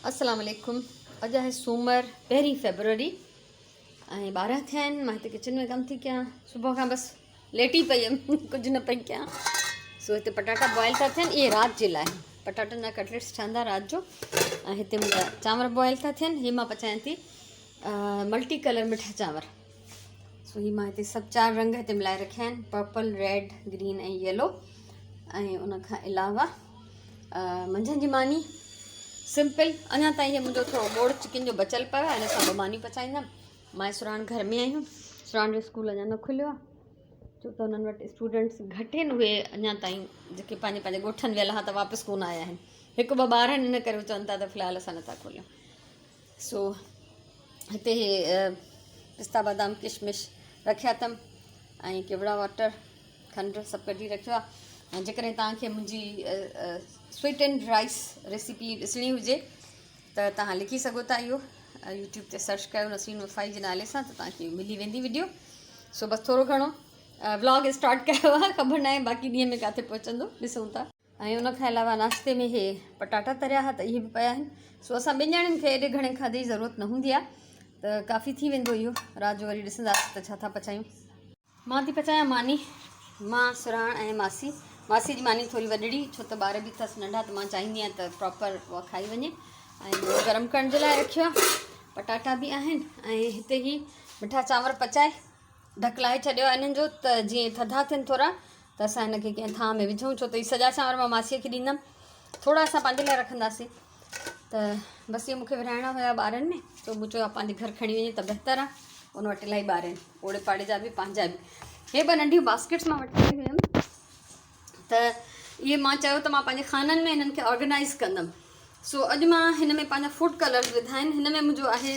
अस्सलाम वालेकुम। अॼु आहे सूमर 1 फेबरवरी ऐं 12 थिया आहिनि। मां हिते किचन में कमु थी कयां। सुबुह खां बसि लेटी पई हुयमि, कुझु न पई कयां। सो हिते पटाटा बॉइल था थियनि, इहे राति जे लाइ पटाटनि जा कटलेट्स ठहंदा राति जो। ऐं हिते मुंहिंजा चांवर बॉइल था थियनि। हीअ मां पचायां थी मल्टी कलर मिठा चांवर। सो हीअ मां हिते सभु 4 रंग हिते मिलाए रखिया आहिनि, पर्पल, रेड, ग्रीन ऐं येलो। ऐं उनखां अलावा मंझंदि जी मानी सिंपल। अञा ताईं इहे मुंहिंजो थोरो ॻोढ़ चिकन जो बचियलु पियो आहे, हिन सां 2 मानी पचाईंदमि। मां सुराण घर में आहियूं। सुराण जो स्कूल अञा न खुलियो आहे, छो त हुननि वटि स्टूडेंट्स घटि आहिनि। उहे अञा ताईं जेके पंहिंजे पंहिंजे ॻोठनि वियल हुआ त वापसि कोन आया आहिनि। 1-2 ॿार आहिनि, इन करे चवनि था त फ़िलहालु असां नथा खोलियूं। सो हिते पिस्ता बादाम किशमिश रखिया अथमि ऐं केवड़ा वाटर, खंडु सभु कढी रखियो आहे। ऐं जेकॾहिं तव्हांखे मुंहिंजी स्वीट एंड राइस रेसिपी ॾिसणी हुजे त तव्हां लिखी सघो था। इहो यूट्यूब ते सर्च कयो नसरीन वफ़ाई जे नाले सां, त तव्हांखे मिली वेंदी वीडियो। सो बसि थोरो घणो व्लॉग स्टार्ट कयो आहे, ख़बर न आहे बाक़ी ॾींहं में किथे पहुचंदो, ॾिसूं था। ऐं उनखां अलावा नाश्ते में इहे पटाटा तरिया हुआ त इहे बि पिया आहिनि। सो असां 2 ॼणनि खे एॾे घणे खाधे जी ज़रूरत न हूंदी आहे, त काफ़ी थी वेंदो इहो। राति जो वरी ॾिसंदासीं त छा था पचायूं। मां थी पचायां मानी। मां सुराण ऐं मासी जी मानी थोरी वॾड़ी, छो त ॿार बि अथसि नंढा, त मां चाहींदी आहियां त प्रॉपर उहा खाई वञे। ऐं ॿियो गरम करण जे लाइ रखियो आहे, पटाटा बि आहिनि। ऐं हिते ई मिठा चांवर पचाए ढक लाहे छॾियो आहे इन्हनि जो, त जीअं थधा थियनि थोरा त असां हिनखे कंहिं थां में विझूं, छो त इहे सॼा चांवर मां मासीअ खे ॾींदमि, थोरा असां पंहिंजे लाइ रखंदासीं। त बसि इहे मूंखे विराइणा हुया ॿारनि में, त मूं चयो पंहिंजे घर खणी वञे त बहितरु आहे। उन वटि इलाही ॿार आहिनि, ओड़े पाड़े जा बि पंहिंजा बि। हे 2 नंढियूं बास्केट्स मां वठी आई हुयमि, त इहे मां चयो त मां पंहिंजे खाननि में हिननि खे ऑर्गेनाइज़ कंदमि। सो अॼु मां हिन में पंहिंजा फूड कलर्स विधा आहिनि। हिन में मुंहिंजो आहे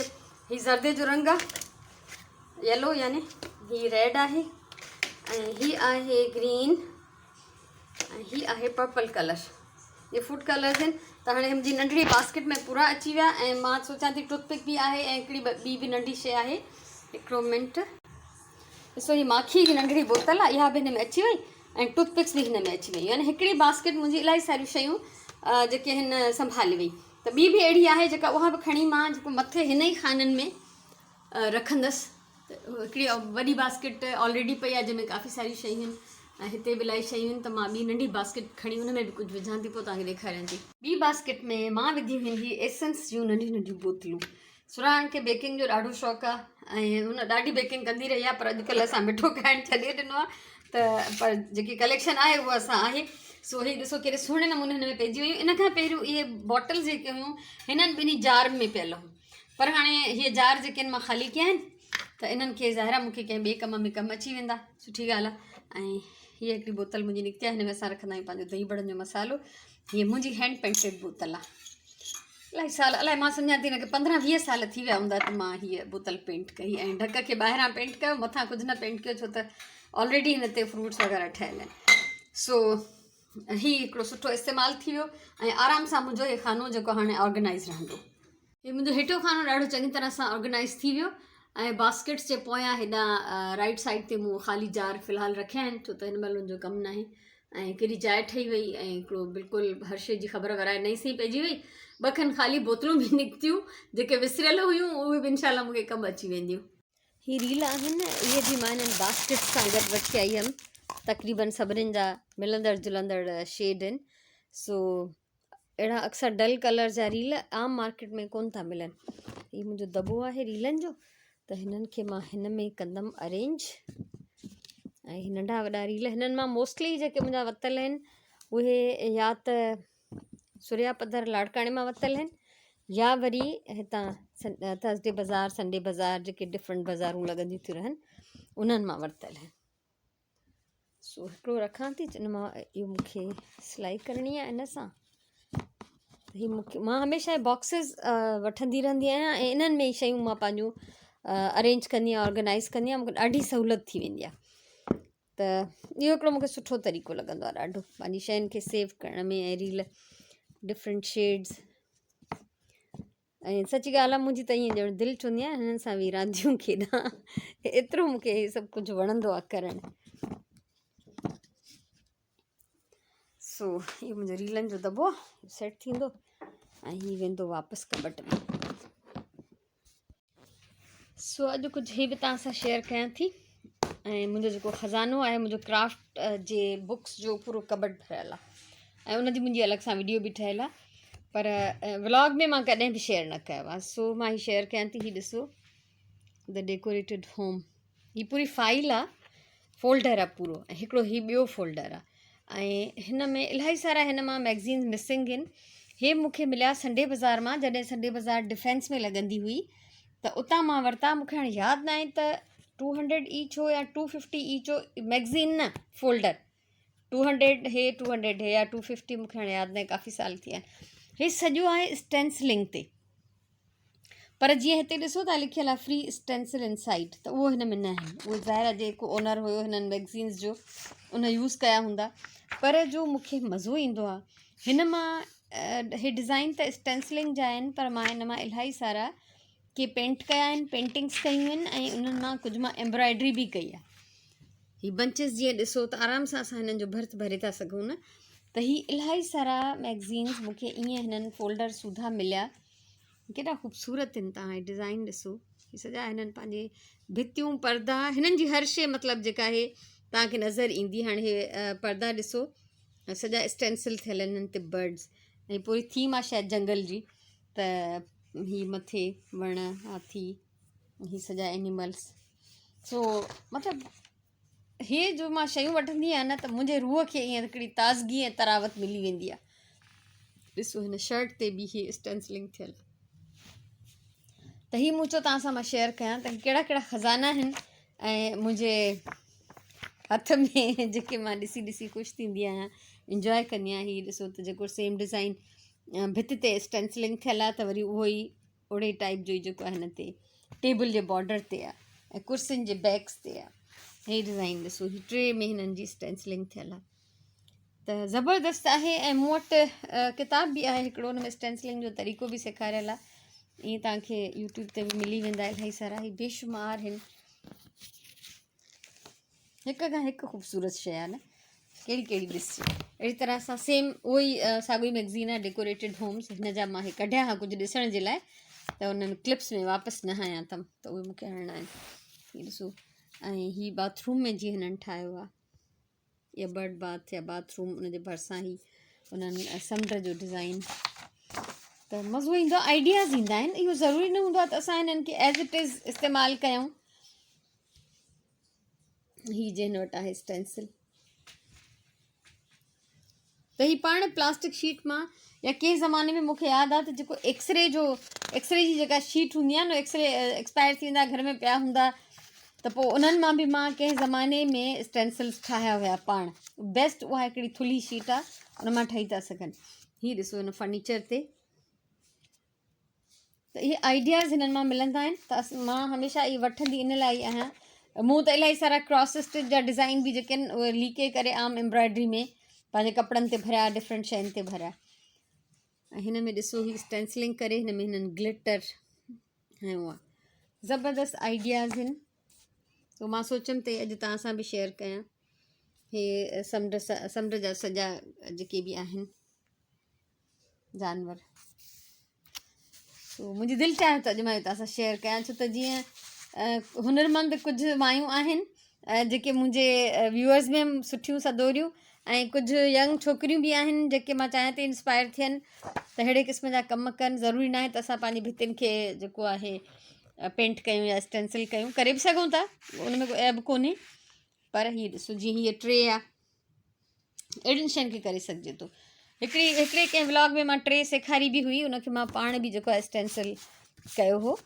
हीअ ज़र्दे जो रंग आहे, येलो यानी हीअ रेड आहे, ऐं हीअ आहे ग्रीन, ऐं हीअ आहे पर्पल कलर। इहे फूड कलर्स आहिनि। त हाणे मुंहिंजी नंढड़ी बास्केट में पूरा अची विया। ऐं मां सोचां थी टूथपिक बि आहे ऐं हिकिड़ी ॿी बि नंढी शइ आहे। हिकिड़ो मिंट, ॾिसो हीअ माखी जी नंढड़ी बोतल आहे, इहा बि हिन में अची वई ऐं टूथपिक्स बि हिन में अची वई। यानी हिकिड़ी बास्केट मुंहिंजी इलाही सारियूं शयूं जेके हिन संभाले वई। त ॿी बि अहिड़ी आहे जेका उहा बि खणी मां जेको मथे हिन ई खाननि में रखंदसि। त हिकिड़ी वॾी बास्केट ऑलरेडी पई आहे जंहिंमें काफ़ी सारियूं शयूं आहिनि, ऐं हिते बि इलाही शयूं आहिनि। त मां ॿी नंढी बास्केट खणी हुन में बि कुझु विझां थी, पोइ तव्हांखे ॾेखारियां थी। ॿी बास्केट में मां विधी हुई एसेंस जूं नंढियूं नंढियूं बोतलूं। सुराण खे बेकिंग जो ॾाढो शौक़ु आहे ऐं हुन ॾाढी बेकिंग कंदी रही आहे, पर अॼुकल्ह असां मिठो खाइणु छॾे ॾिनो आहे। त पर जेकी कलेक्शन आहे उहा असां आहे। सो हीअ ॾिसो केॾे सुहिणे नमूने हिन में पइजी वियूं। इन खां पहिरियों इहे बॉटल जेके हुयूं हिननि ॿिन्ही जार में पियल हुयूं, पर हाणे हीअ जार जेके आहिनि मां ख़ाली कया आहिनि, त इन्हनि खे ज़ाहिर आहे मूंखे कंहिं ॿिए कम में कमु अची वेंदा। सुठी ॻाल्हि आहे। ऐं हीअ हिकिड़ी बोतल मुंहिंजी निकिती आहे, हिन में असां रखंदा आहियूं पंहिंजो दही बड़नि जो मसालो। हीअ मुंहिंजी हैंड पेंटेड बोतल आहे। इलाही साल, अलाए मां सम्झां थी हिनखे 15-20 साल थी विया हूंदा त मां हीअ बोतल पेंट कई, ऐं ढक खे ॿाहिरां पेंट कयो, मथां कुझु न पेंट कयो, छो त ऑलरेडी हिन ते फ्रूट्स वग़ैरह ठहियल आहिनि। सो हीअ हिकिड़ो सुठो इस्तेमालु थी वियो ऐं आराम सां मुंहिंजो इहो खानो जेको हाणे ऑर्गेनाइज़ रहंदो। हीअ मुंहिंजो हेठो खानो ॾाढो चङी तरह सां ऑर्गेनाइज़ थी वियो। ऐं बास्केट्स जे पोयां हेॾां राइट साइड ते मूं ख़ाली जार फ़िलहालु रखिया आहिनि, छो त हिन महिल मुंहिंजो कमु न आहे। ऐं केॾी जाइ ठही वई ऐं हिकिड़ो बिल्कुलु हर शइ जी ख़बर वराए नई सी पइजी वई। 2 खनि ख़ाली बोतलूं बि निकितियूं जेके विसरियल हुयूं, उहे बि इनशाला मूंखे कमु अची वेंदियूं। हीअ रील आहिनि, इहे बि मां हिननि बास्केट सां गॾु वठी आई हुयमि। तक़रीबन सभिनीनि जा मिलंदड़ जुलंदड़ शेड आहिनि। सो अहिड़ा अक्सर डल कलर जा रील आम मार्केट में कोन था मिलनि। हीअ मुंहिंजो दॿो आहे रीलनि जो, त हिननि खे मां हिन में कंदमि अरेंज। ऐं हीअ नंढा वॾा रील हिननि मां मोस्टली जेके मुंहिंजा वरितल आहिनि उहे या त सुरिया पधर लाड़काणे मां वरितल आहिनि, या वरी हितां थर्सडे बाज़ार, संडे बाज़ार, जेके डिफरेंट बाज़ारूं लॻंदियूं थियूं रहनि उन्हनि मां वरितल आहिनि। सो हिकिड़ो रखां थी, जिन मां इहो मूंखे सिलाई करणी आहे इन सां। हीअ मूंखे, मां हमेशह बॉक्सिस वठंदी रहंदी आहियां ऐं इन्हनि में ई शयूं मां पंहिंजूं अरेंज कंदी आहियां, ऑर्गेनाइज़ कंदी आहियां। मूंखे ॾाढी सहूलियत थी वेंदी आहे। त इहो हिकिड़ो मूंखे सुठो तरीक़ो लॻंदो आहे ॾाढो, पंहिंजी शयुनि खे सेव करण में। ऐं रील डिफरेंट शेड्स, ऐं सची ॻाल्हि आहे मुंहिंजी त ईअं ॼण दिलि चवंदी आहे हिननि सां बि रांदियूं खेॾां। एतिरो मूंखे इहे सभु कुझु वणंदो आहे करणु। सो इहो मुंहिंजो रीलनि जो दॿो सेट थींदो। ऐं हीउ वेंदो वापसि कबट में। सो अॼु कुझु हे बि तव्हां सां शेयर कयां थी। ऐं मुंहिंजो जेको ख़ज़ानो आहे, मुंहिंजो क्राफ्ट जे बुक्स जो पूरो कबट भरियल आहे, ऐं उनजी मुंहिंजी अलॻि सां वीडियो बि ठहियल आहे, पर व्लॉग में मां कॾहिं बि शेयर न कयो आहे। सो मां हीउ शेयर कयां थी। हीउ ॾिसो, द डेकोरेटेड होम। हीअ पूरी फाइल आहे, फोल्डर आहे पूरो, ऐं हिकिड़ो हीउ ॿियो फोल्डर आहे, ऐं हिन में इलाही सारा हिन मां मैगज़ीन्स मिसिंग आहिनि। हे मूंखे मिलिया संडे बाज़ार मां, जॾहिं संडे बाज़ार डिफेंस में लॻंदी हुई, त उतां मां वरिता। मूंखे हाणे यादि न आहे त 200 ईच हो या 250 ईच हो, मैगज़ीन न फोल्डर। 200 हे 200 हे या 250, मूंखे हाणे यादि न आहे, काफ़ी साल थी विया आहिनि। हे सॼो आहे स्टेंसिलिंग ते, पर जीअं हिते ॾिसो था लिखियलु आहे फ्री स्टेंसिल इनसाइड, त उहो हिन में न आहे। उहो ज़ाहिर आहे जेको ओनर हुयो हिननि मैगज़ीन्स जो, उन यूज़ कया हूंदा। पर जो मूंखे मज़ो ईंदो आहे हिन मां, हे डिज़ाइन त स्टेंसिलिंग जा आहिनि, पर मां हिन मां इलाही सारा के पेंट कया आहिनि, पेंटिंग्स कयूं आहिनि, ऐं उन्हनि मां कुझु मां एम्ब्रॉयड्री बि कई आहे। हीअ बंचिस जीअं ॾिसो त आराम सां असां हिननि जो भर्थ भरे था सघूं न। त हीअ इलाही सारा मैगज़ीन्स मूंखे ईअं हिननि फोल्डर सुधा मिलिया। केॾा ख़ूबसूरत आहिनि, तव्हां हे डिज़ाइन ॾिसो। हीअ सॼा हिननि पंहिंजे भितियूं, पर्दा, हिननि जी हर शइ मतिलबु जेका आहे तव्हांखे नज़र ईंदी। हाणे हे पर्दा ॾिसो, सॼा स्टेंसिल थियल आहिनि हिन ते बर्ड्स, ऐं पूरी थीम आहे शायदि जंगल जी। त हीअ मथे वण, हाथी, हीअ सॼा एनिमल्स। सो मतिलबु हे जो मां शयूं वठंदी आहियां न, त मुंहिंजे रूह खे ईअं हिकिड़ी ताज़गी ऐं तरावत मिली वेंदी आहे। ॾिसो हिन शर्ट ते बि हीअ स्टेंसिलिंग थियल। त हीअ मूं चयो तव्हां सां मां शेयर कयां त कहिड़ा कहिड़ा ख़ज़ाना आहिनि, ऐं मुंहिंजे हथ में जेके मां ॾिसी ॾिसी ख़ुशि थींदी आहियां, इंजॉय कंदी आहियां। हीअ ॾिसो त जेको सेम डिज़ाइन भित ते स्टेंसिलिंग थियल आहे, त वरी उहो ई ओड़े टाइप जो ई जेको आहे हिन ते टेबल जे बॉर्डर ते आहे, ऐं कुर्सियुनि जे बैक्स ते आहे। हे डिज़ाइन ॾिसो, हीअ 3 में हिननि जी स्टेंसिलिंग थियल आहे, त ज़बरदस्त आहे। ऐं मूं वटि किताब बि आहे हिकिड़ो, हुन में स्टेंसिलिंग जो तरीक़ो बि सेखारियल आहे। ईअं तव्हांखे यूट्यूब ते बि मिली वेंदा इलाही सारा। हीअ बेशुमार आहिनि, हिक खां हिकु ख़ूबसूरत शइ आहे न, कहिड़ी कहिड़ी ॾिसजे। अहिड़ी तरह सां सेम उहो ई साॻियो ई मैगज़ीन आहे, डेकोरेटेड होम्स। हिन जा मां हे कढिया हा कुझु ॾिसण जे लाइ, त उन्हनि क्लिप्स में वापसि न हयां अथमि, त उहे मूंखे हणणा आहिनि। हीअ ॾिसो, ऐं हीअ बाथरूम में जीअं हिननि ठाहियो आहे, या बर्ड बाथ या बाथरूम, उनजे भरिसां ई उन्हनि समुंड जो डिज़ाइन। त मज़ो ईंदो आहे, आइडियाज़ ईंदा आहिनि। इहो ज़रूरी न हूंदो आहे त असां हिननि खे एज़ इट इज़ इस्तेमालु कयूं। हीअ जिन वटि आहे स्टेंसिल, त हीअ पाण प्लास्टिक शीट मां, या कंहिं ज़माने में मूंखे यादि आहे त जेको एक्सरे जी जेका शीट हूंदी आहे न, एक्सरे एक्सपायर थी वेंदा, घर में पिया हूंदा, त पोइ उन्हनि मां बि मां कंहिं ज़माने में स्टेंसिल्स ठाहिया हुया पाण। बेस्ट उहा हिकिड़ी थुल्ही शीट आहे, उन मां ठही था सघनि। हीअ ॾिसो हिन फर्नीचर ते, त इहे आइडियाज़ हिननि मां मिलंदा आहिनि। त मां हमेशह इहे वठंदी इन लाइ ई आहियां। मूं त इलाही सारा क्रॉस स्टिच जा डिज़ाइन बि जेके आहिनि उहे लीके करे आम एम्ब्रॉयड्री में पंहिंजे कपिड़नि ते भरिया, डिफरेंट शयुनि ते भरिया। ऐं हिन में ॾिसो हीअ स्टेंसिलिंग करे, हिन में हिननि ग्लिटर हयो आहे। ज़बरदस्त आइडियाज़ आहिनि। तो मां सोचियमि त अॼु तव्हां सां बि शेयर कयां। हे समुंड जा सॼा जेके बि आहिनि जानवर, तो मुंहिंजी दिलि चाहे त अॼु मां तव्हां सां शेयर कयां। छो त जीअं हुनरमंद कुझु मायूं आहिनि जेके मुंहिंजे व्यूअर्स में सुठियूं सदोरियूं, ऐं कुझु यंग छोकिरियूं बि आहिनि जेके मां चाहियां थी इंस्पायर थियनि, त अहिड़े क़िस्म जा कमु कनि। ज़रूरी न आहे त असां पंहिंजी भितियुनि खे जेको आहे पेंट कयूं या स्टेंसिल कयूं, करे बि सघूं था, उन में कोई ऐब कोन्हे। पर हीअ ॾिसो, जीअं हीअ ट्रे आहे, अहिड़ियुनि शयुनि खे करे सघिजे थो। हिकिड़े कंहिं व्लॉग में मां ट्रे सेखारी बि हुई, उनखे मां पाण बि जेको आहे स्टेंसिल कयो हो,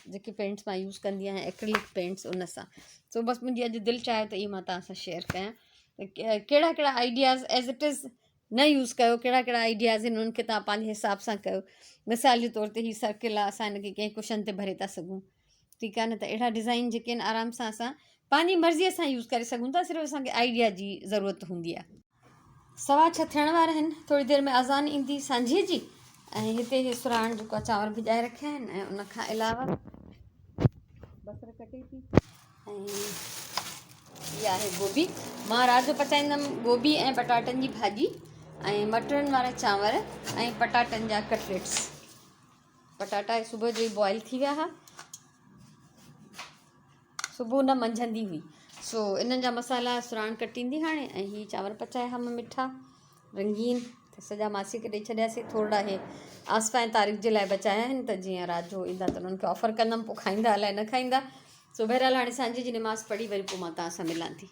जेके पेंट्स मां यूज़ कंदी आहियां, एक्रिलिक पेंट्स, उन सां। सो बसि मुंहिंजी अॼु दिलि चाहे त इहे मां तव्हां सां शेयर कयां त कहिड़ा कहिड़ा आइडियाज़ एज़ इट इज़ न यूज़ कयो, कहिड़ा कहिड़ा आइडियाज़ आहिनि उन्हनि खे तव्हां पंहिंजे हिसाब सां कयो। मिसाल जे तौर ते हीअ सर्किल आहे, असां हिनखे कंहिं कुशन ते भरे था सघूं, ठीकु आहे न। त अहिड़ा डिज़ाइन जेके आहिनि आराम सां असां पंहिंजी मर्ज़ीअ सां यूज़ करे सघूं था, सिर्फ़ु असांखे आइडिया जी ज़रूरत हूंदी आहे। 6:15 थियण वारा आहिनि, थोरी देरि में अज़ान ईंदी सांझे जी। ऐं हिते हे सुराण जेको आहे चांवर भिॼाए रखिया आहिनि, ऐं उन खां अलावा बसर कटे थी, ऐं इहा आहे गोभी। मां राति जो पचाईंदमि गोभी ऐं पटाटनि जी भाॼी, ऐं मटरनि वारा चांवर ऐं पटाटनि जा कटलेट्स। पटाटा सुबुह जो ई बॉइल थी विया हुआ, सुबुह न मंझंदि हुई, सो इन्हनि जा मसाला सुराण कटींदी हाणे। ऐं हीअ चांवर पचाए हम मिठा रंगीन, त सॼा मासी खे ॾेई छॾियासीं। थोरा इहे आसफ़ा ऐं तारीख़ जे लाइ बचाया आहिनि, त जीअं राति जो ईंदा त उन्हनि खे ऑफर कंदमि, पोइ खाईंदा अलाए न खाईंदा। सो बहरहाल हाणे सांझी जी निमाज़ पढ़ी वरी पोइ मां तव्हां सां मिलां थी।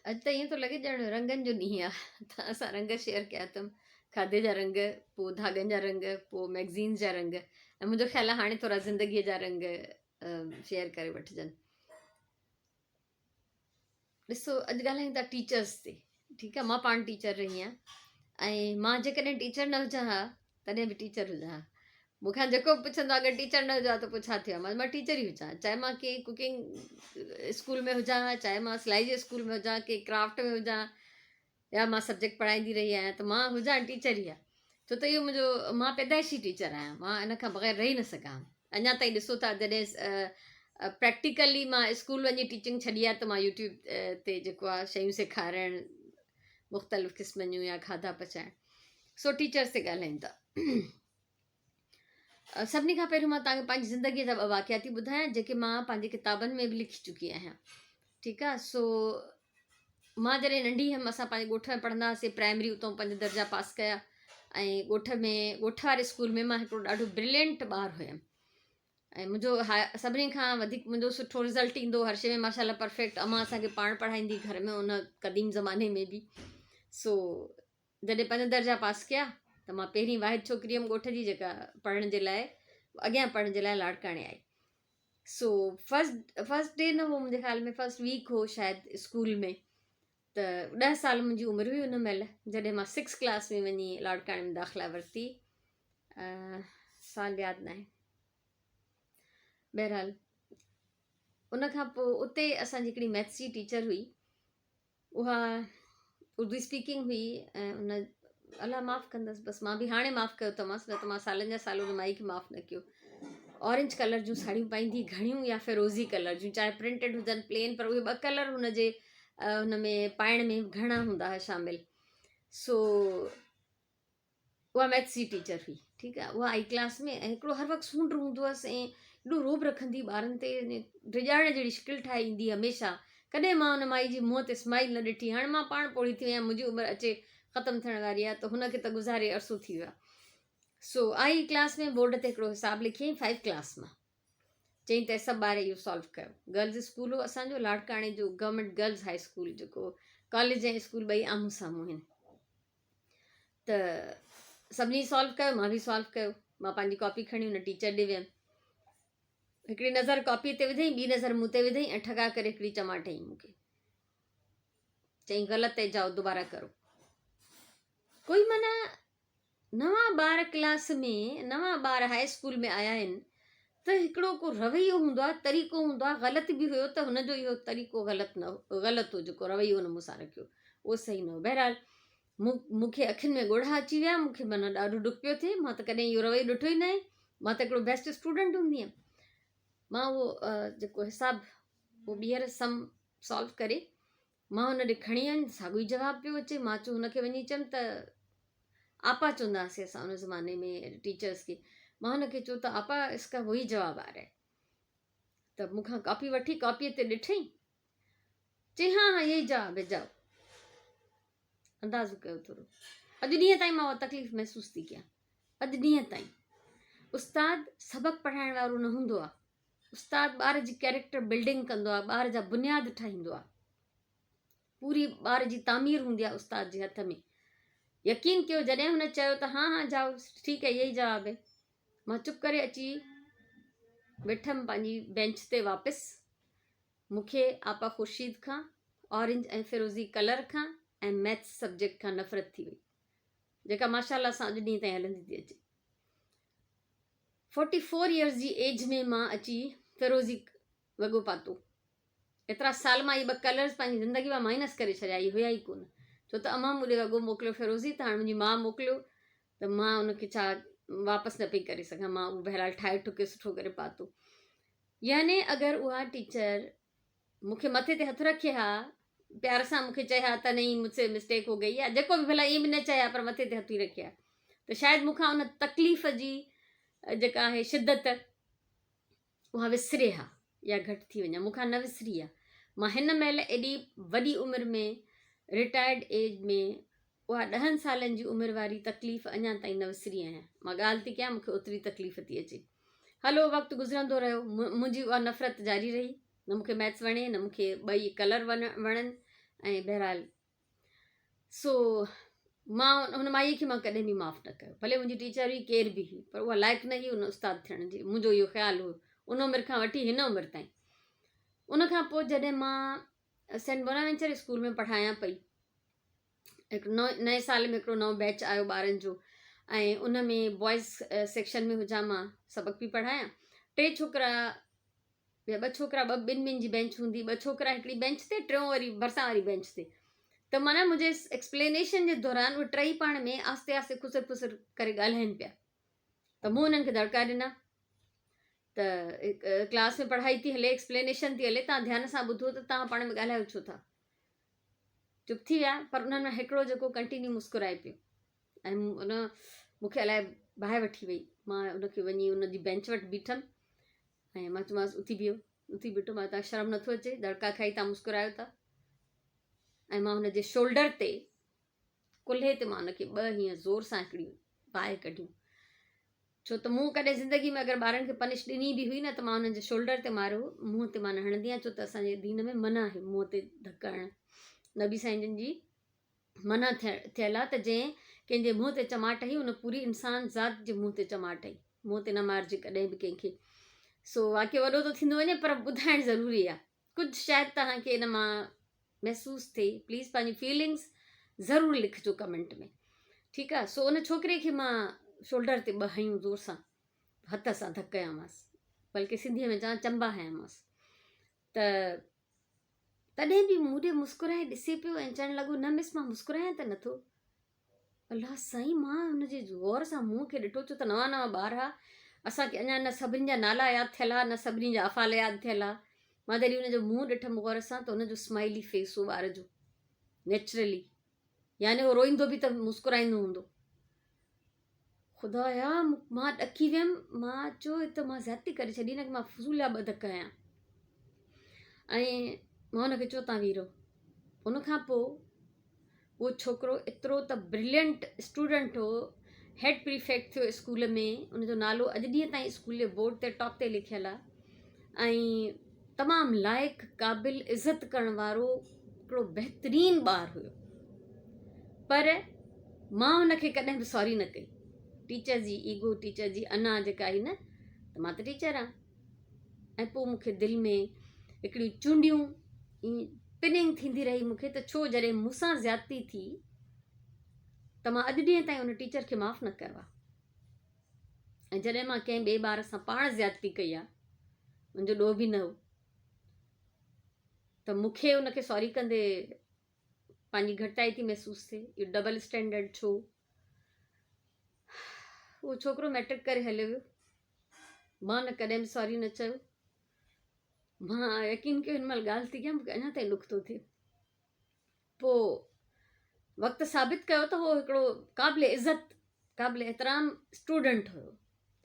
अॼु त ईअं थो लॻे ॼण रंगनि जो ॾींहुं आहे, त असां रंग शेयर कया अथमि, खाधे जा रंग, पोइ धागनि जा रंग, पोइ मैगज़ीन्स जा रंग, ऐं मुंहिंजो ख़्यालु आहे हाणे थोरा ज़िंदगीअ जा रंग शेयर करे वठिजनि। ॾिसो, अॼु ॻाल्हायूं था टीचर्स ते, ठीकु आहे। मां पाण टीचर रही आहियां, ऐं मां जेकॾहिं टीचर न हुजां हा तॾहिं बि टीचर हुजां हा। मूंखां जेको पुछंदो आहे अगरि टीचर न हुजां त पोइ छा थियो आहे, मां टीचर ई हुजां, चाहे मां कंहिं कुकिंग स्कूल में हुजां हा, चाहे मां सिलाई जे स्कूल में हुजां, कंहिं क्राफ्ट में हुजां, या मां सब्जेक्ट पढ़ाईंदी रही आहियां, त मां हुजां टीचर ई आहे। छो त इहो मुंहिंजो, मां पैदाइशी टीचर आहियां, मां इन खां बग़ैर रही न सघां। अञा ताईं ॾिसो था, जॾहिं प्रैक्टिकली मां स्कूल वञी टीचिंग छॾी आहे, त मां यूट्यूब ते जेको आहे शयूं सेखारणु, मुख़्तलिफ़ क़िस्मनि जूं या खाधा पचाइणु। सो टीचर्स ते ॻाल्हायूं था। सभिनी खां पहिरियों मां तव्हांखे पंहिंजी ज़िंदगीअ जा ॿ वाक़िया थी ॿुधायां, जेके मां पंहिंजी किताबनि में बि लिखी चुकी आहियां, ठीकु आहे। सो मां जॾहिं नंढी हुअमि, असां पंहिंजे ॻोठ में पढ़ंदा हुआसीं, प्राइमरी उतां 5 दर्जा पास कया, ऐं ॻोठ वारे स्कूल में मां हिकिड़ो ॾाढो ब्रिलियंट ॿारु हुयमि, ऐं मुंहिंजो सभिनी खां वधीक मुंहिंजो सुठो रिज़ल्ट ईंदो, हर शइ में माशाल्लाह परफेक्ट। अम्मा असांखे पाण पढ़ाईंदी घर में, उन क़दीम ज़माने में बि। सो जॾहिं 5 दर्जा पास कया, त मां पहिरीं वाहिद छोकिरी हुअमि ॻोठ जी जेका पढ़ण जे लाइ, अॻियां पढ़ण जे लाइ लाड़काणे आई। सो फर्स्ट डे न हो, मुंहिंजे ख़्याल में फर्स्ट वीक हो शायदि स्कूल में, त 10 साल मुंहिंजी उमिरि हुई उन महिल, जॾहिं मां 6 क्लास में वञी लाड़काणे में दाख़िला वरिती। साल यादि न आहे। बहरहाल उन खां पोइ उते असांजी हिकिड़ी मैथ्स जी टीचर हुई, उहा उर्दू स्पीकिंग हुई, ऐं उन अलाह माफ़ु कंदसि, बसि मां बि हाणे माफ़ु कयो अथमांसि, न त मां सालनि जा साल उन माई खे माफ़ु न कयो। ऑरेंज कलर जूं साड़ियूं पाईंदी घणियूं, या फिरोज़ी कलर जूं, चाहे प्रिंटेड हुजनि प्लेन, पर उहे 2 कलर हुनजे हुन में पाइण में घणा हूंदा हुआ शामिल। सो उहा मैथ्स जी टीचर हुई, ठीकु आहे। उहा आई क्लास में, ऐं हिकिड़ो हर वक़्तु सूंड हूंदो हुअसि, ऐं एॾो रोब रखंदी ॿारनि ते, डिॼाइण जहिड़ी शिकिल ठाहे ईंदी हमेशह। कॾहिं मां हुन माई जी मुंहं ते स्माइल न ॾिठी। हाणे मां पाण पोड़ी थी आहियां, मुंहिंजी उमिरि अचे ख़तमु थियण वारी आहे, त हुनखे त गुज़ारे अरसो थी वियो आहे। सो आई क्लास में, बोर्ड ते हिकिड़ो हिसाबु लिखियईं 5 क्लास मां, चईं त सभु ॿार इहो सॉल्व कयो। गर्ल्स स्कूल हो असांजो, लाड़काणे जो गवर्नमेंट गर्ल्स हाई स्कूल, जेको कॉलेज ऐं स्कूल ॿई आम्हूं साम्हूं आहिनि। त सभिनी सॉल्व कयो, मां बि सॉल्व कयो। मां पंहिंजी कॉपी खणी हुन टीचर ॾे वियमि, हिकिड़ी नज़र कॉपीअ ते विधई, ॿी नज़र मूं ते विधई, ऐं ठगा करे हिकिड़ी चमाट हईं मूंखे, चईं ग़लति है, जाओ दोबारा करो। कोई माना नवां ॿार क्लास में, नवां ॿार हाई स्कूल में आया आहिनि, त हिकिड़ो को रवैयो हूंदो आहे, तरीक़ो हूंदो आहे। ग़लति बि हुयो त हुनजो इहो तरीक़ो ग़लति हो, जेको रवैयो हुन मूंसां रखियो उहो सही न हो। बहरहाल मूंखे अखियुनि में ॻोढ़ा अची विया, मूंखे माना ॾाढो डुक पियो थिए। मां त कॾहिं इहो रवैयो ॾिठो ई न आहे, मां त हिकिड़ो बेस्ट स्टूडेंट हूंदी हुयमि। मां उहो जेको हिसाबु, उहो ॿीहर सम सॉल्व करे मां हुन ॾे खणी आयमि, साॻियो ई जवाबु पियो अचे। मां चयो हुनखे वञी चयमि, त आपा चवंदा हुआसीं असां उन ज़माने में टीचर्स खे, मां हुनखे चयो त आपा इसका वही जवाबु आ रहा है। त मूंखां कॉपी वठी कॉपीअ ते ॾिठई, चई हाँ हाँ यही जवाबु है, जाओ। अंदाज़ो कयो थोरो, अॼु ॾींहं ताईं मां उहा तकलीफ़ महसूसु थी कयां। अॼु ॾींहं ताईं उस्ताद सबक़ु पढ़ाइण वारो न हूंदो आहे, उस्ताद ॿार जी कैरेक्टर बिल्डिंग कंदो आहे, ॿार जा बुनियाद ठाहींदो आहे, पूरी ॿार जी तामीर हूंदी आहे उस्ताद जे हथ में। यकीन कयो, जॾहिं हुन चयो त हाँ हाँ जाओ, ठीकु है, यही जवाबु है, मां चुप करे अची वेठमि पंहिंजी बेंच ते वापसि। मूंखे आपा ख़ुर्शीद खां, ऑरेंज ऐं फिरोज़ी कलर खां, ऐं मैथ्स सब्जेक्ट खां नफ़रत थी वई, जेका माशाल्लाह सां अॼु ॾींहं ताईं हलंदी थी अचे। 44 इयर्स जी एज में मां अची फिरोज़ी वॻो पातो। एतिरा साल मां इहे 2 कलर्स पंहिंजी ज़िंदगी मां माइनस करे छॾिया, इहे हुया ई कोन। छो त अम्मा मूं ॾे वॻो मोकिलियो फिरोज़ी, त हाणे मुंहिंजी माउ मोकिलियो, त मां उनखे छा वापसि न पई करे सघां। मां उहो बहरहाल ठाहे ठुके सुठो करे पातो। याने अगरि उहा टीचर मूंखे मथे ते हथु रखे हा, प्यार सां मूंखे चया त नहीं मुझसे मिस्टेक हो गई, या जेको बि भला ईअं बि न चया पर मथे ते हथी रखिया, त शायदि मूंखां उन तकलीफ़ जी जेका आहे शिदत उहा विसरे हा या घटि थी वञे, मूंखां न विसरी आहे। मां हिन महिल एॾी वॾी उमिरि में रिटायर्ड एज में उहा 10 सालनि जी उमिरि वारी तकलीफ़ अञा ताईं न विसरी आहियां। मां ॻाल्हि थी कयां, मूंखे ओतिरी तकलीफ़ थी अचे। हलो वक़्तु गुज़रंदो रहियो, मुंहिंजी उहा नफ़रत जारी रही, न मूंखे मैथ्स वणे, न मूंखे ॿई कलर वणनि, ऐं बहरहाल सो मां हुन माईअ खे मां कॾहिं बि माफ़ु न कयो, भले मुंहिंजी टीचर हुई केर बि हुई, पर उहा लाइक़ु न हुई उन उस्ताद थियण जी, मुंहिंजो इहो ख़्यालु हुयो उन उमिरि खां वठी हिन उमिरि ताईं। उन खां पोइ जॾहिं मां सेंट बोनावेंचर स्कूल में पढ़ायां पई, हिकु नए साल में हिकिड़ो नओं बैच आयो ॿारनि जो, ऐं उन में बॉइज़ सेक्शन में हुजां, मां सबक़ बि पढ़ायां। 3 छोकिरा या 2 छोकिरा, ॿिनि जी बेंच हूंदी, 2 छोकिरा हिकिड़ी बेंच ते, 3 वरी भरिसां वारी बेंच ते। त माना मुंहिंजे एक्सप्लेनेशन जे दौरान उहे 3 पाण में आस्ते आस्ते खुसर खुसर करे ॻाल्हाइनि पिया, त मूं उन्हनि खे दड़का ॾिना त क्लास में पढ़ाई थी हले, एक्सप्लेनेशन थी हले, तव्हां ध्यान सां ॿुधो त तव्हां पाण में ॻाल्हायो छो था। चुप थी विया, पर उन्हनि में हिकिड़ो जेको कंटिन्यू मुस्कुराए पियो, ऐं उन मूंखे अलाए बाहि वठी वई। मां उनखे वञी उनजी बेंच वटि बीठमि, ऐं मां चयोमांसि उथी बीठो, मां तव्हां शर्म नथो अचे, दड़का खाई तव्हां मुस्कुरायो था। ऐं मां हुनजे शोल्डर ते, कुल्हे ते मां हुनखे 2 हीअं ज़ोर सां हिकिड़ी बाहि कढियूं, छो त मूं कॾहिं ज़िंदगी में अगरि ॿारनि खे पनिश ॾिनी बि हुई न, त मां हुननि जे शोल्डर ते मारियो, मुंहं ते मां न हणंदी आहियां, छो त असांजे दीन में मना आहे मुंहं ते धकु हणणु। नबी साईं जन जी मना थियल आहे त जंहिं कंहिंजे मुंहं ते चमाट हई, उन पूरी इंसान ज़ात जे मुंहं ते चमाट हई, मुंहं ते न मारिजे कॾहिं बि कंहिंखे। सो वाक़ियो वॾो थो थींदो वञे, पर ॿुधाइणु ज़रूरी आहे, कुझु शायदि तव्हांखे इन मां महसूसु थिए, प्लीज़ पंहिंजी फीलिंग्स ज़रूरु लिखिजो कमेंट में, ठीकु आहे। सो उन छोकिरे खे मां शोल्डर ते 2 हयूं ज़ोर सां, हथ सां धकु हयांमांसि, बल्कि सिंधीअ में चवां चंबा हयांमांसि, त तॾहिं बि मूं ॾे मुस्कुराए ॾिसे पियो ऐं चवणु लॻो, न मिस मां मुस्कुरायां त नथो। अलाह साईं, मां हुनजे ग़ौर सां मुंहं खे ॾिठो, छो त नवां ॿार हुआ, असांखे अञा न सभिनी जा नाला यादि थियल आहे, न सभिनी जा अफ़ाल यादि थियल आहे। मां जॾहिं हुनजो मुंहुं ॾिठमि ग़ौर सां, त हुनजो स्माइली फेस हो ॿार जो, नेचुरली, यानी उहो रोईंदो बि त मुस्कुराईंदो हूंदो। ख़ुदाया, मां ॾकी वियमि, मां चयो त मां ज़्यादती करे छॾी न, की मां फज़ूल जा 2 धक हयां। ऐं मां हुनखे चयो तव्हां बीहो। उनखां पोइ उहो छोकिरो एतिरो त ब्रिलियंट स्टूडेंट हो, हेड प्रीफेक्ट थियो स्कूल में, उनजो नालो अॼु ॾींहं ताईं स्कूल जे बोर्ड ते टॉप ते लिखियलु आहे, ऐं तमामु लाइक़ु, क़ाबिल, इज़त करण वारो हिकिड़ो बहितरीनु ॿारु हुयो। पर मां हुनखे कॾहिं बि सॉरी न कई। टीचर जी ईगो, टीचर जी अना जेका आई न, त मां त टीचर आहियां। ऐं पोइ मूंखे दिलि में हिकिड़ी चूंडियूं पिनिंग थींदी रही मूंखे, त छो जॾहिं मूंसां ज़्यादती थी त मां अॼु ॾींहं ताईं उन टीचर खे माफ़ु न कयो आहे। ऐं जॾहिं मां कंहिं ॿिए ॿार सां पाण ज़्यादती कई आहे, मुंहिंजो ॾोह बि न हो, त मूंखे उनखे सॉरी कंदे पंहिंजी घटिताई थी महसूसु थिए। इहो डबल स्टैंडर्ड छो? उहो छोकिरो मैट्रिक करे हलियो वियो, मां न कॾहिं बि सॉरी न चयो। मां यकीन कयो, हिन महिल ॻाल्हि थी कयां, मूंखे अञा ताईं ॾुख थो थिए। पोइ वक़्तु साबित कयो त उहो हिकिड़ो क़ाबिल इज़त, क़ाबिल एतिराम स्टूडेंट हुयो,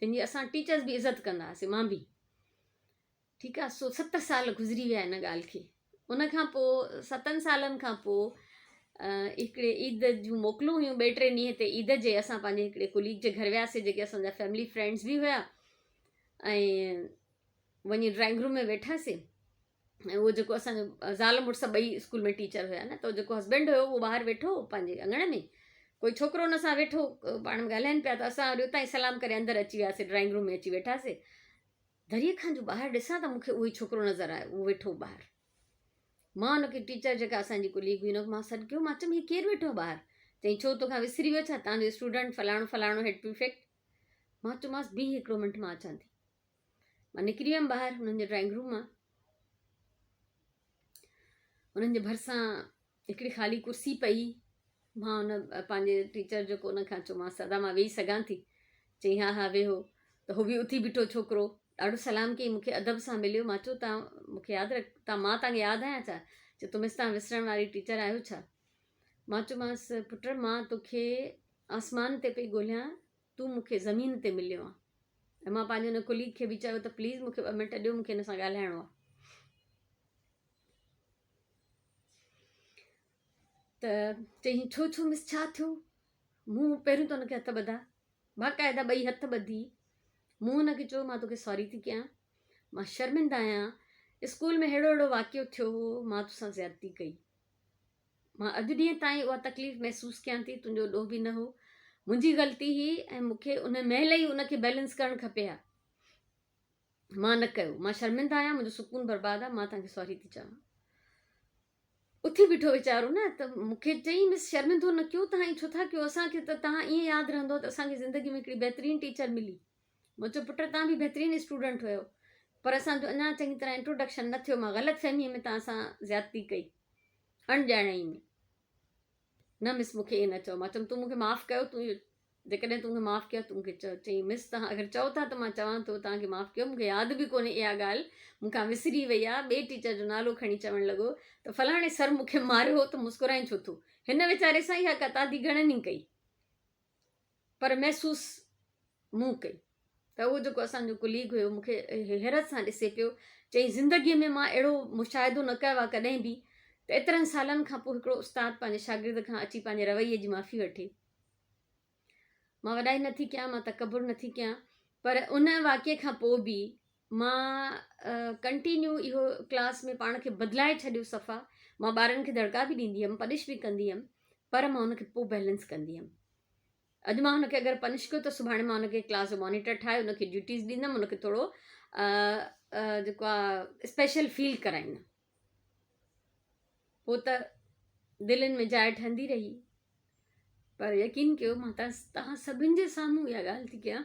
जंहिंजी असां टीचर्स बि इज़त कंदा हुआसीं, मां बि, ठीकु आहे। सो 7 साल गुज़री विया हिन ॻाल्हि खे। उनखां पोइ 7 सालनि खां पोइ हिकिड़े ईद जूं मोकलूं हुयूं, 2-3 ॾींहं ते ईद जे, असां पंहिंजे हिकिड़े कुलीग जे घर वियासीं, जेके असांजा फैमिली फ्रेंड्स बि हुया, ऐं वञी ड्राइंग रूम में वेठासीं। ऐं उहो जेको असांजो ज़ाल मुड़ुसु ॿई स्कूल में टीचर हुया न, त जेको हस्बैंड हुयो उहो ॿाहिरि वेठो पंहिंजे अङण में, कोई छोकिरो हुन सां वेठो, पाण में ॻाल्हाइनि पिया, त असां वरी उतां ई सलाम करे अंदरि अची वियासीं, ड्राइंग रूम में अची वेठासीं। दरीअ खां जो ॿाहिरि ॾिसां त मूंखे उहो ई छोकिरो नज़र आयो, उहो वेठो ॿाहिरि। मां हुनखे टीचर जेका असांजी कुलीग हुई, हुनखे मां सॾु कयो, मां चयोमि हीउ केरु वेठो आहे ॿाहिरि? चईं छो तोखां विसरी वियो छा, तव्हांजो स्टूडेंट फलाणो फलाणो हेड प्रीफेक्ट। मां चयोमांसि बीह हिकिड़ो मिंट, मां अचां थी। मां निकिरी वियमि ॿाहिरि हुननि जे ड्राइंग रूम मां। उन्हनि जे भरिसां हिकिड़ी ख़ाली कुर्सी पई, मां हुन पंहिंजे टीचर जेको उनखां चयोमांसि दादा मां वेही सघां थी? चईं हा हा वेहो। त उहो बि उथी बीठो छोकिरो, ॾाढो सलाम कई, मूंखे अदब सां मिलियो। मां चयो तव्हां मूंखे यादि मां तव्हांखे यादि आहियां छा? चए थो मिस तव्हां विसरण वारी टीचर आहियो छा? मां चयोमांसि पुट मां तोखे आसमान ते पई ॻोल्हियां, तूं मूंखे ज़मीन ते मिलियो आहे। ऐं मां पंहिंजे हुन कुलीग खे बि चयो त प्लीज़ मूंखे 2 मिंट ॾियो, मूंखे हिन सां ॻाल्हाइणो आहे। त चई छो छो मिस छा थियो? मूं पहिरियों त हुनखे हथ ॿधा, बाक़ाइदा 2 हथ ॿधी। मूं हुनखे चयो मां तोखे सॉरी थी कयां, मां शर्मिंदा आहियां, स्कूल में अहिड़ो अहिड़ो वाक़ियो थियो हो, मां तोसां ज़्यादती कई, मां अॼु ॾींहं ताईं उहा तकलीफ़ महसूसु कयां थी, तुंहिंजो ॾोह बि न हो, मुंहिंजी ग़लती हुई ऐं मूंखे उन महिल ई उनखे बैलेंस करणु खपे हा, मां न कयो, मां शर्मिंदा आहियां, मुंहिंजो सुकून बर्बाद आहे, मां तव्हांखे सॉरी थी चवां। उथी बीठो वीचारो न, त मूंखे चई मिस शर्मिंदो न कयो, तव्हां छो था कयो, असांखे त तव्हां ईअं यादि रहंदो त असांखे ज़िंदगी में हिकिड़ी बहितरीनु टीचर मिली। मां चयो पुट तव्हां बि बहितरीनु स्टूडेंट हुयो, पर असांजो अञा चङी तरह इंट्रोडक्शन न थियो, मां ग़लति फहमीअ में तव्हां सां ज़्यादती कई, अणॼाणाई में। न मिस मूंखे ईअं न चओ। मां चयमि तूं मूंखे माफ़ु कयो, तूं जेकॾहिं तूं मूंखे माफ़ु कयो तूं मूंखे चओ। चई मिस तव्हां अगरि चओ था त मां चवां थो तव्हांखे माफ़ु कयो, मूंखे यादि बि कोन्हे इहा ॻाल्हि, मूंखां विसरी वई आहे। ॿिए टीचर जो नालो खणी चवणु लॻो त फलाणे सर मूंखे मारियो हो त मुस्कुराई छो थो। हिन वीचारे सां इहा कतादी घणनि ई कई, पर महसूसु मूं कई। त उहो जेको असांजो कुलीग हुयो मूंखे हैरत सां ॾिसे पियो, चई ज़िंदगीअ में मां अहिड़ो मुशाहिदो न कयो आहे कॾहिं बि त एतिरनि सालनि खां पोइ हिकिड़ो उस्तादु पंहिंजे शागिर्द खां अची पंहिंजे रवैये जी माफ़ी वठे। मां वॾाई नथी कयां, मां तकबुर नथी कयां, पर उन वाक़िए खां पोइ बि मां कंटिन्यू इहो क्लास में पाण खे बदिलाए छॾियो सफ़ा। मां ॿारनि खे दड़का बि ॾींदी हुअमि, पनिश बि कंदी हुअमि, पर मां हुनखे पोइ बैलेंस कंदी हुअमि। अॼु मां हुनखे अगरि पनिश कयो त सुभाणे मां हुनखे क्लास जो मॉनिटर ठाहे हुनखे ड्यूटीज़ ॾींदमि, हुनखे थोरो जेको आहे स्पेशल फील कराईंदमि। पोइ त दिलनि में जाइ ठहंदी रही। पर यकीन कयो मां तव्हां सभिनि जे साम्हूं इहा ॻाल्हि थी कयां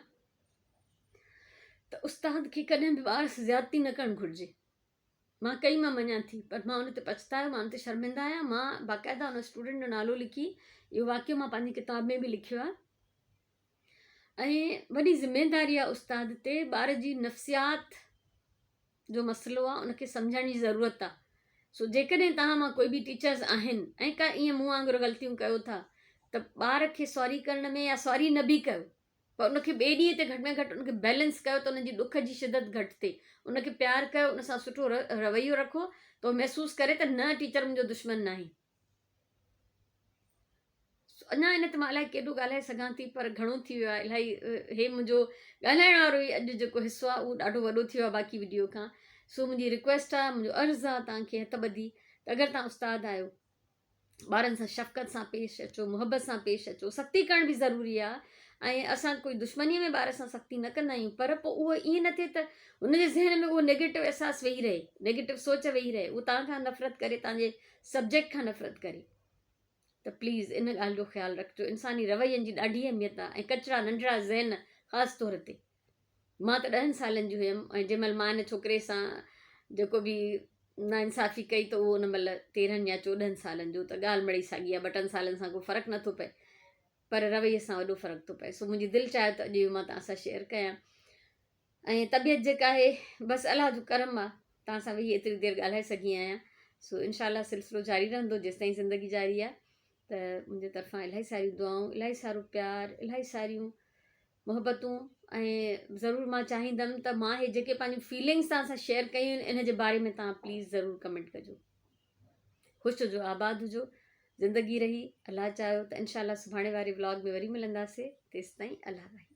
त उस्ताद खे कॾहिं बि ॿार सां ज़्यादती न करणु घुरिजे। मां कई मां मञा थी, पर मां हुन ते पछतायो, मां हुन ते शर्मिंदा आहियां। मां बाक़ाइदा हुन स्टूडेंट जो नालो लिखी, इहो वाक़ियो मां पंहिंजी किताब में बि लिखियो आहे। ऐं वॾी ज़िमेदारी आहे उस्ताद ते, ॿार जी नफ़्सियात जो मसइलो आहे, उनखे सम्झण जी ज़रूरत आहे। सो जेकॾहिं तव्हां मां कोई बि टीचर्स आहिनि ऐं का ईअं मूं वांगुरु ग़लतियूं कयो था त ॿार खे सॉरी करण में या सॉरी न बि कयो, पर उनखे ॿिए ॾींहं ते घटि में घटि उनखे बैलेंस कयो त उनजी ॾुख जी शिदत घटि थिए। उनखे प्यारु कयो, उन सां सुठो रवैयो रखो त उहो महसूसु करे त न टीचर मुंहिंजो दुश्मन न आहे। अञा हिन ते मां इलाही केॾो ॻाल्हाए सघां थी, पर घणो थी वियो आहे। इलाही हे मुंहिंजो ॻाल्हाइण वारो ई अॼु जेको हिसो आहे उहो ॾाढो वॾो थी वियो आहे बाक़ी वीडियो खां। सो मुंहिंजी रिक्वेस्ट आहे, मुंहिंजो अर्ज़ु आहे तव्हांखे हथ ॿधी त अगरि तव्हां उस्तादु आहियो, ॿारनि सां शफ़क़त सां पेश अचो, मुहबत सां पेश अचो। सख़्ती करण बि ज़रूरी आहे, ऐं असां कोई दुश्मनीअ में ॿार सां सख़्ती न कंदा आहियूं, पर पोइ उहो ईअं न थिए त हुनजे ज़हन में उहो नेगेटिव अहसासु वेही रहे, नेगेटिव सोच वेही रहे, उहो तव्हां खां नफ़रत करे, तव्हांजे सब्जेक्ट खां नफ़रत करे। त प्लीज़ इन ॻाल्हि जो ख़्यालु रखिजो। इंसानी रवैयनि जी ॾाढी अहमियत आहे, ऐं कचिरा नंढड़ा ज़हन ख़ासि तौर ते। मां त 10 सालनि जी हुयमि, ऐं जंहिंमहिल मां हिन छोकिरे सां जेको बि नाइंसाफ़ी कई त उहो हुन महिल 13 या 14 सालनि जो, त ॻाल्हि मिड़ई साॻी आहे। 2 सालनि सां कोई फ़र्क़ु नथो पए, पर रवैये सां वॾो फ़र्क़ु थो पए। सो मुंहिंजी दिलि चाहे त अॼु मां तव्हां सां शेयर कयां। ऐं तबियत जेका आहे बसि अलाह जो करम आहे, तव्हां सां वेही एतिरी देरि ॻाल्हाए सघी आहियां। सो इनशाला सिलसिलो जारी रहंदो जेसिताईं ज़िंदगी जारी आहे। त मुंहिंजे तरफ़ां इलाही सारियूं दुआऊं, इलाही सारो प्यारु, इलाही सारियूं मुहबतूं। ऐं ज़रूरु मां चाहींदमि त मां हे जेके पंहिंजूं फीलिंग्स तव्हां सां शेयर कयूं आहिनि, इन जे बारे में तव्हां प्लीज़ ज़रूरु कमेंट कजो। ख़ुशि हुजो, आबाद हुजो, ज़िंदगी रही। अलाह चाहियो त इनशाला सुभाणे वारे व्लॉग में वरी मिलंदासीं। तेसिताईं अलाह भाई।